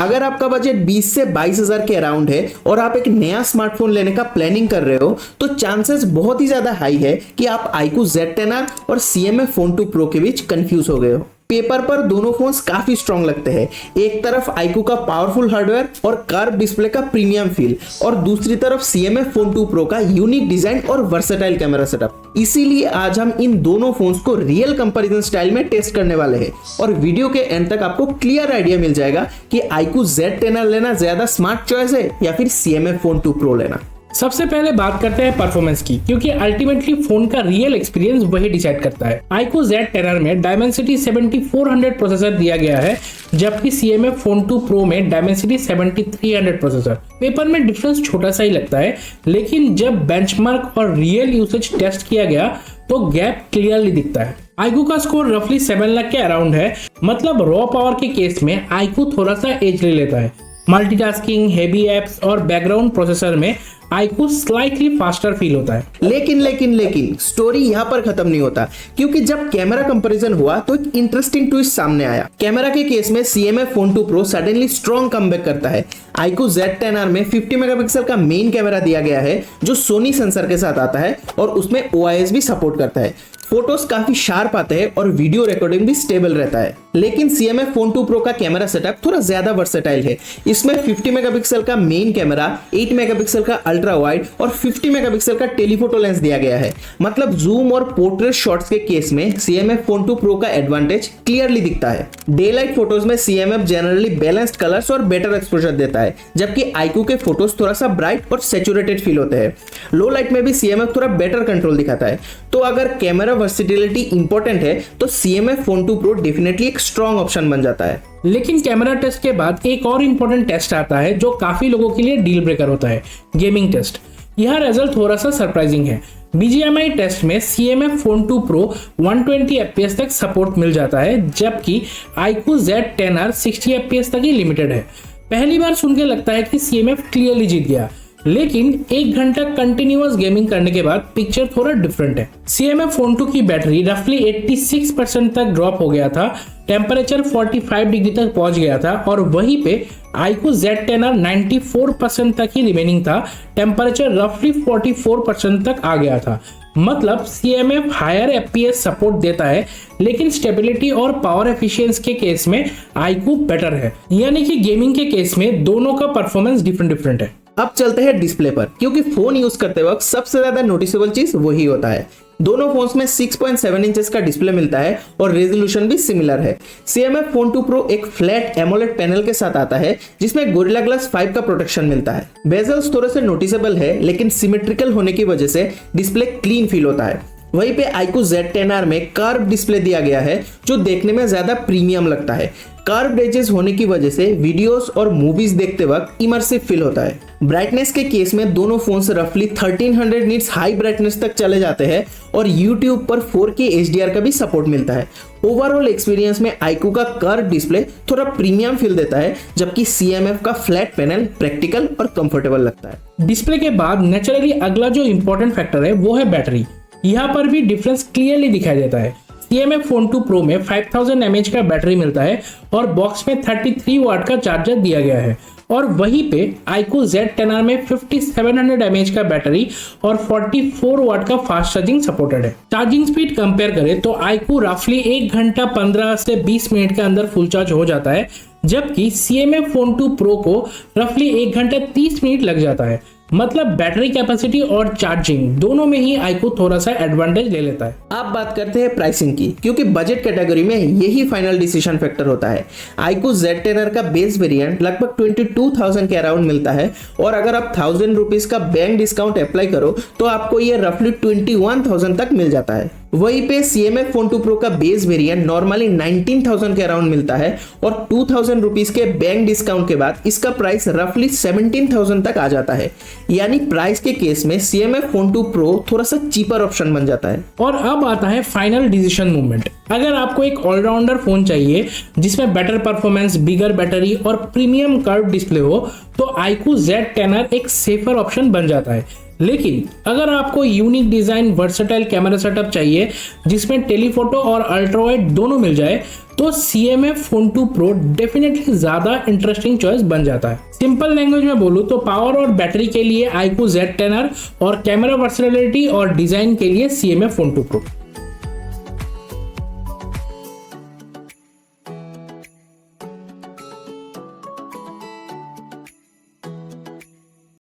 अगर आपका बजट 20 से 22,000 के अराउंड है और आप एक नया स्मार्टफोन लेने का प्लानिंग कर रहे हो तो चांसेस बहुत ही ज्यादा हाई है कि आप iQOO Z10R और CMF Phone 2 Pro के बीच कंफ्यूज हो गए हो। पेपर पर दोनों फोन्स काफी स्ट्रॉन्ग लगते हैं। एक तरफ iQOO का पावरफुल हार्डवेयर और कर्व डिस्प्ले का प्रीमियम फील और दूसरी तरफ CMF Phone 2 Pro का यूनिक डिजाइन और वर्सेटाइल कैमरा सेटअप। इसीलिए आज हम इन दोनों फोन्स को रियल कंपैरिजन स्टाइल में टेस्ट करने वाले हैं और वीडियो के एंड तक आपको क्लियर आइडिया मिल जाएगा कि iQOO Z10R लेना ज्यादा स्मार्ट चॉइस है या फिर CMF Phone 2 Pro लेना। सबसे पहले बात करते हैं परफॉर्मेंस की, क्योंकि अल्टीमेटली फोन का रियल एक्सपीरियंस वही डिसाइड करता है। iQOO Z10R में Dimensity 7400 प्रोसेसर दिया गया है, जबकि CMF Phone 2 Pro में Dimensity 7300 प्रोसेसर। पेपर में डिफरेंस छोटा सा ही लगता है, लेकिन जब बेंचमार्क और रियल यूसेज टेस्ट किया गया तो गैप क्लियरली दिखता है। iQOO का स्कोर रफली 7 लाख के अराउंड है, मतलब रॉ पावर के केस में iQOO थोड़ा सा एज ले लेता है। मल्टीटास्किंग, हेवी एप्स और बैकग्राउंड प्रोसेसर में iQOO स्लाइटली फास्टर फील होता है। लेकिन स्टोरी यहाँ पर खत्म नहीं होता, क्योंकि जब कैमरा कंपैरिजन हुआ तो एक इंटरेस्टिंग ट्विस्ट सामने आया। कैमरा के केस में CMF Phone 2 Pro suddenly strong comeback करता है। iQOO Z10R में 50 मेगापिक्सल का मेन कैमरा दिया गया है जो सोनी सेंसर के साथ आता है और उसमें OIS भी सपोर्ट करता है। फोटोज काफी शार्प आते हैं और वीडियो रिकॉर्डिंग भी स्टेबल रहता है। लेकिन CMF Phone 2 Pro का कैमरा सेटअप थोड़ा ज्यादा वर्सेटाइल है। इसमें 50 मेगापिक्सल का मेन कैमरा, 8 मेगापिक्सल का अल्ट्रा वाइड और 50 मेगापिक्सल का टेलीफोटो लेंस दिया गया है। मतलब जूम और पोर्ट्रेट शॉट्स के केस में CMF Phone 2 Pro का एडवांटेज क्लियरली दिखता है। डे लाइट फोटोज में CMF जनरली बैलेंस्ड कलर्स और बेटर एक्सपोजर देता है, जबकि iQOO के फोटोज थोड़ा सा ब्राइट और सैचुरेटेड फील होते हैं। लो लाइट में भी CMF थोड़ा बेटर कंट्रोल दिखाता है। तो अगर कैमरा वर्सिटिलिटी इंपॉर्टेंट है तो CMF Phone 2 Pro डेफिनेटली एक स्ट्रॉन्ग ऑप्शन बन जाता है। लेकिन कैमरा टेस्ट के बाद एक और इम्पोर्टेंट टेस्ट आता है जो काफी लोगों के लिए डील ब्रेकर होता है, गेमिंग टेस्ट। यह रिजल्ट थोड़ा सा सरप्राइजिंग है। BGMI टेस्ट में CMF Phone 2 Pro 120 FPS तक सपोर्ट मिल जाता है, जबकि iQOO Z10R 60 FPS तक ही लिमिटेड है। पहली बार सुन के लगता है कि CMF क्लियरली जीत गया, लेकिन 1 घंटा कंटिन्यूअस गेमिंग करने के बाद पिक्चर थोड़ा डिफरेंट है। CMF Phone 2 की बैटरी रफली 86% तक ड्रॉप हो गया था, टेम्परेचर 45 डिग्री तक पहुंच गया था और वहीं पे iQOO Z10R 94% तक ही रिमेनिंग था, टेम्परेचर रफली 44% तक आ गया था। मतलब CMF हायर FPS सपोर्ट देता है, लेकिन स्टेबिलिटी और पावर एफिशिएंसी के केस में iQOO बेटर है। यानी कि गेमिंग के केस में दोनों का परफॉर्मेंस डिफरेंट है। अब चलते हैं डिस्प्ले पर, क्योंकि फोन यूज करते वक्त सबसे ज्यादा नोटिसेबल चीज वही होता है। दोनों फोन्स में 6.7 इंचेस का डिस्प्ले मिलता है और रेजोल्यूशन भी सिमिलर है। CMF Phone 2 Pro एक फ्लैट एमोलेड पैनल के साथ आता है जिसमें Gorilla Glass 5 का प्रोटेक्शन मिलता है। बेजल्स थोड़े से नोटिसेबल है, लेकिन सिमेट्रिकल होने की वजह से डिस्प्ले क्लीन फील होता है। वहीं पे iQOO Z10R में कर्व डिस्प्ले दिया गया है जो देखने में ज्यादा प्रीमियम लगता है। कर्व एजेस होने की वजह से वीडियोस और मूवीज देखते वक्त इमर्सिव फील होता है। ब्राइटनेस के केस में दोनों फोन्स रफली 1300 निट्स हाई ब्राइटनेस तक चले जाते हैं और YouTube पर 4K HDR का भी सपोर्ट मिलता है। ओवरऑल एक्सपीरियंस में iQOO का कर्व डिस्प्ले थोड़ा प्रीमियम फील देता है, जबकि CMF का फ्लैट पैनल प्रैक्टिकल और कंफर्टेबल लगता है। डिस्प्ले के बाद नेचुरली अगला जो इंपॉर्टेंट फैक्टर है वो है बैटरी। यहाँ पर भी डिफरेंस क्लियरली दिखाई देता है। CMF Phone 2 Pro में 5000 mAh का बैटरी मिलता है और बॉक्स में 33 वाट का चार्जर दिया गया है, और वहीं पे iQOO Z10R में 5700 mAh का बैटरी और 44 वाट का फास्ट चार्जिंग सपोर्टेड है। चार्जिंग स्पीड कंपेयर करें तो iQOO रफली 1 घंटा 15 से 20 मिनट के अंदर फुल चार्ज हो जाता है, जबकि CMF Phone 2 Pro को रफली 1 घंटा 30 मिनट लग जाता है। मतलब बैटरी कैपेसिटी और चार्जिंग दोनों में ही iQOO थोड़ा सा एडवांटेज ले लेता है। अब बात करते हैं प्राइसिंग की, क्योंकि बजट कैटेगरी में यही फाइनल डिसीजन फैक्टर होता है। iQOO Z10R का बेस वेरिएंट लगभग 22,000 के अराउंड मिलता है और अगर आप 1000 रुपीज का बैंक डिस्काउंट अप्लाई करो तो आपको ये रफली 21,000 तक मिल जाता है। वहीं पे CMF Phone 2 Pro का बेस वेरिएंट नॉर्मली 19,000 के अराउंड मिलता है और 2,000 रुपीज के बैंक डिस्काउंट के बाद इसका प्राइस रफली 17,000 तक आ जाता है। यानी प्राइस के केस में CMF Phone 2 Pro थोड़ा सा चीपर ऑप्शन बन जाता है। और अब आता है फाइनल डिसीजन मूवमेंट। अगर आपको एक ऑलराउंडर फोन चाहिए जिसमें बेटर परफॉर्मेंस, बिगर बैटरी और प्रीमियम कर्व डिस्प्ले हो तो iQOO Z10R एक सेफर ऑप्शन बन जाता है। लेकिन अगर आपको unique design, versatile camera setup चाहिए जिसमें टेलीफोटो और अल्ट्रावाइड दोनों मिल जाए तो CMF Phone 2 Pro डेफिनेटली ज्यादा इंटरेस्टिंग चॉइस बन जाता है। सिंपल लैंग्वेज में बोलूं तो पावर और बैटरी के लिए iQOO Z10R और कैमरा वर्सेटिलिटी और डिजाइन के लिए CMF Phone 2 Pro।